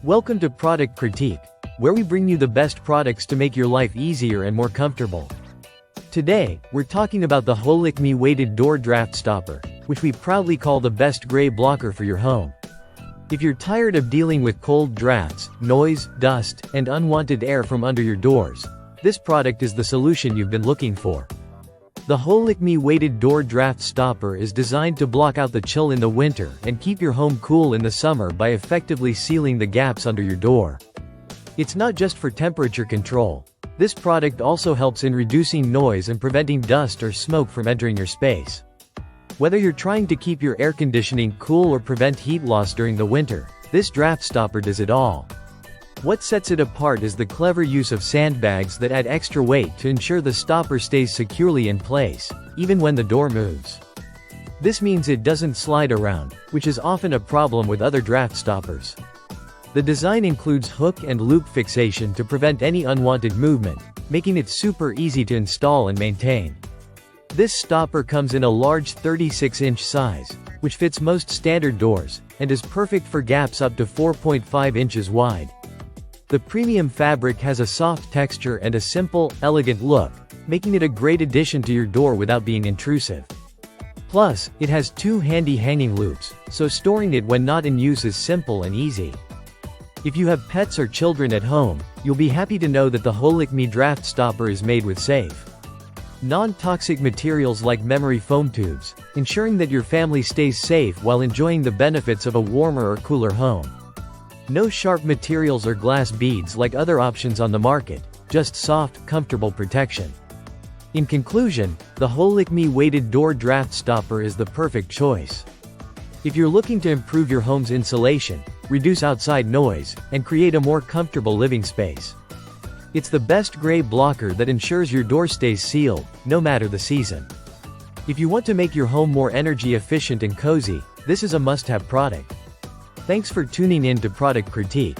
Welcome to Product Critique, where we bring you the best products to make your life easier and more comfortable. Today, we're talking about the Holikme weighted door draft stopper, which we proudly call the best gray blocker for your home. If you're tired of dealing with cold drafts, noise, dust, and unwanted air from under your doors, this product is the solution you've been looking for. The Holikme weighted door draft stopper is designed to block out the chill in the winter and keep your home cool in the summer by effectively sealing the gaps under your door. It's not just for temperature control. This product also helps in reducing noise and preventing dust or smoke from entering your space. Whether you're trying to keep your air conditioning cool or prevent heat loss during the winter, this draft stopper does it all. What sets it apart is the clever use of sandbags that add extra weight to ensure the stopper stays securely in place, even when the door moves. This means it doesn't slide around, which is often a problem with other draft stoppers. The design includes hook and loop fixation to prevent any unwanted movement, making it super easy to install and maintain. This stopper comes in a large 36-inch size, which fits most standard doors, and is perfect for gaps up to 4.5 inches wide. The premium fabric has a soft texture and a simple, elegant look, making it a great addition to your door without being intrusive. Plus, it has two handy hanging loops, so storing it when not in use is simple and easy. If you have pets or children at home, you'll be happy to know that the Holikme draft stopper is made with safe, non-toxic materials like memory foam tubes, ensuring that your family stays safe while enjoying the benefits of a warmer or cooler home. No sharp materials or glass beads like other options on the market, just soft, comfortable protection. In conclusion, the Holikme weighted door draft stopper is the perfect choice. If you're looking to improve your home's insulation, reduce outside noise, and create a more comfortable living space, it's the best gray blocker that ensures your door stays sealed, no matter the season. If you want to make your home more energy efficient and cozy, this is a must-have product. Thanks for tuning in to Product Critique.